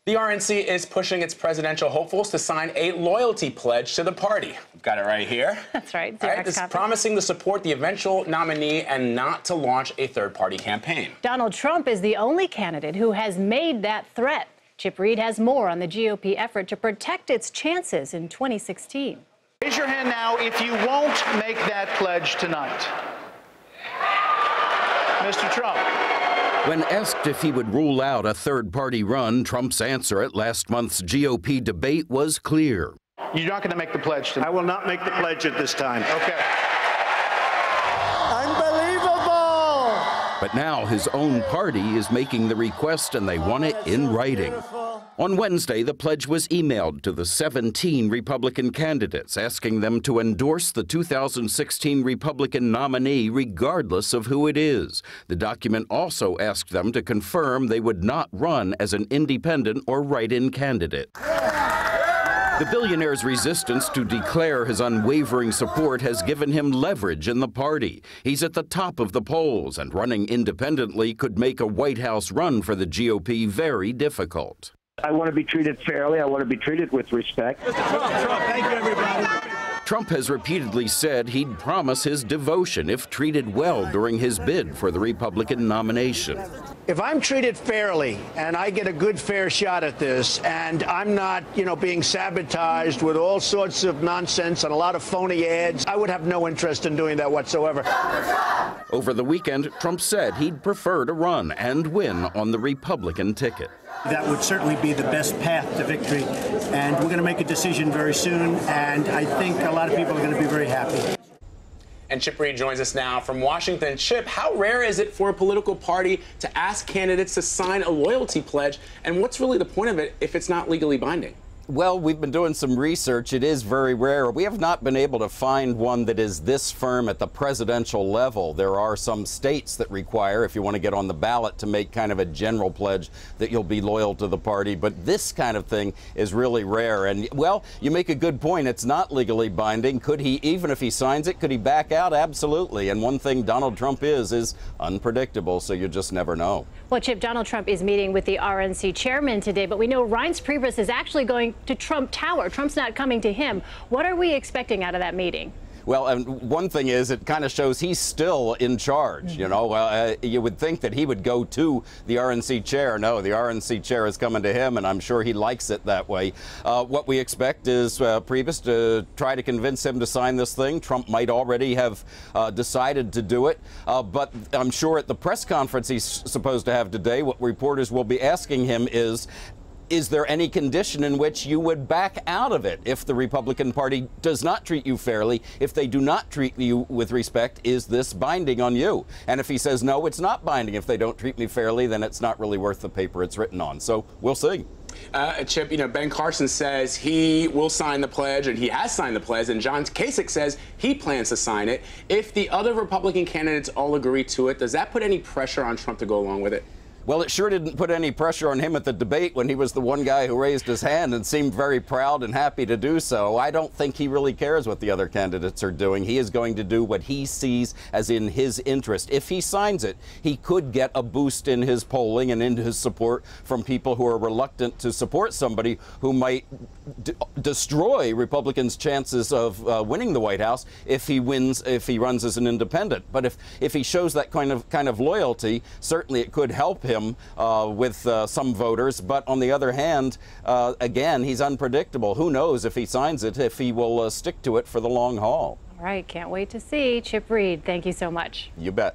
The RNC is pushing its presidential hopefuls to sign a loyalty pledge to the party. We've got it right here. That's right. All right, this is promising to support the eventual nominee and not to launch a third-party campaign. Donald Trump is the only candidate who has made that threat. Chip Reid has more on the GOP effort to protect its chances in 2016. Raise your hand now if you won't make that pledge tonight. Mr. Trump. When asked if he would rule out a third-party run, Trump's answer at last month's GOP debate was clear. You're not going to make the pledge tonight? I will not make the pledge at this time. Okay. Unbelievable! But now his own party is making the request, and they want it in writing. On Wednesday, the pledge was emailed to the 17 Republican candidates, asking them to endorse the 2016 Republican nominee regardless of who it is. The document also asked them to confirm they would not run as an independent or write-in candidate. The billionaire's resistance to declare his unwavering support has given him leverage in the party. He's at the top of the polls, and running independently could make a White House run for the GOP very difficult. I want to be treated fairly. I want to be treated with respect. Trump, thank you, everybody. Trump has repeatedly said he'd promise his devotion if treated well during his bid for the Republican nomination. If I'm treated fairly and I get a good fair shot at this and I'm not, being sabotaged with all sorts of nonsense and a lot of phony ads, I would have no interest in doing that whatsoever. Over the weekend, Trump said he'd prefer to run and win on the Republican ticket. That would certainly be the best path to victory, and we're going to make a decision very soon, and I think a lot of people are going to be very happy. And Chip Reid joins us now from Washington. Chip, how rare is it for a political party to ask candidates to sign a loyalty pledge, and what's really the point of it if it's not legally binding? Well, we've been doing some research. It is very rare. We have not been able to find one that is this firm at the presidential level. There are some states that require, if you want to get on the ballot, to make kind of a general pledge that you'll be loyal to the party. But this kind of thing is really rare. And, well, you make a good point. It's not legally binding. Could he, even if he signs it, could he back out? Absolutely. And one thing Donald Trump is unpredictable, so you just never know. Well, Chip, Donald Trump is meeting with the RNC chairman today, but we know Reince Priebus is actually going to Trump Tower. Trump's not coming to him. What are we expecting out of that meeting? Well, and one thing is, it kind of shows he's still in charge. You know, you would think that he would go to the RNC chair. No, the RNC chair is coming to him, and I'm sure he likes it that way. What we expect is Priebus to try to convince him to sign this thing. Trump might already have decided to do it, but I'm sure at the press conference he's supposed to have today, what reporters will be asking him is there any condition in which you would back out of it if the Republican Party does not treat you fairly? If they do not treat you with respect, is this binding on you? And if he says, no, it's not binding. If they don't treat me fairly, then it's not really worth the paper it's written on. So we'll see. Chip, Ben Carson says he will sign the pledge, and he has signed the pledge, and John Kasich says he plans to sign it. If the other Republican candidates all agree to it, does that put any pressure on Trump to go along with it? Well, it sure didn't put any pressure on him at the debate when he was the one guy who raised his hand and seemed very proud and happy to do so. I don't think he really cares what the other candidates are doing. He is going to do what he sees as in his interest. If he signs it, he could get a boost in his polling and in his support from people who are reluctant to support somebody who might destroy Republicans' chances of winning the White House if he runs as an independent. But if he shows that kind of loyalty, certainly it could help him with some voters. But on the other hand, again, he's unpredictable. Who knows if he signs it, if he will stick to it for the long haul. All right, can't wait to see. Chip Reid, thank you so much. You bet.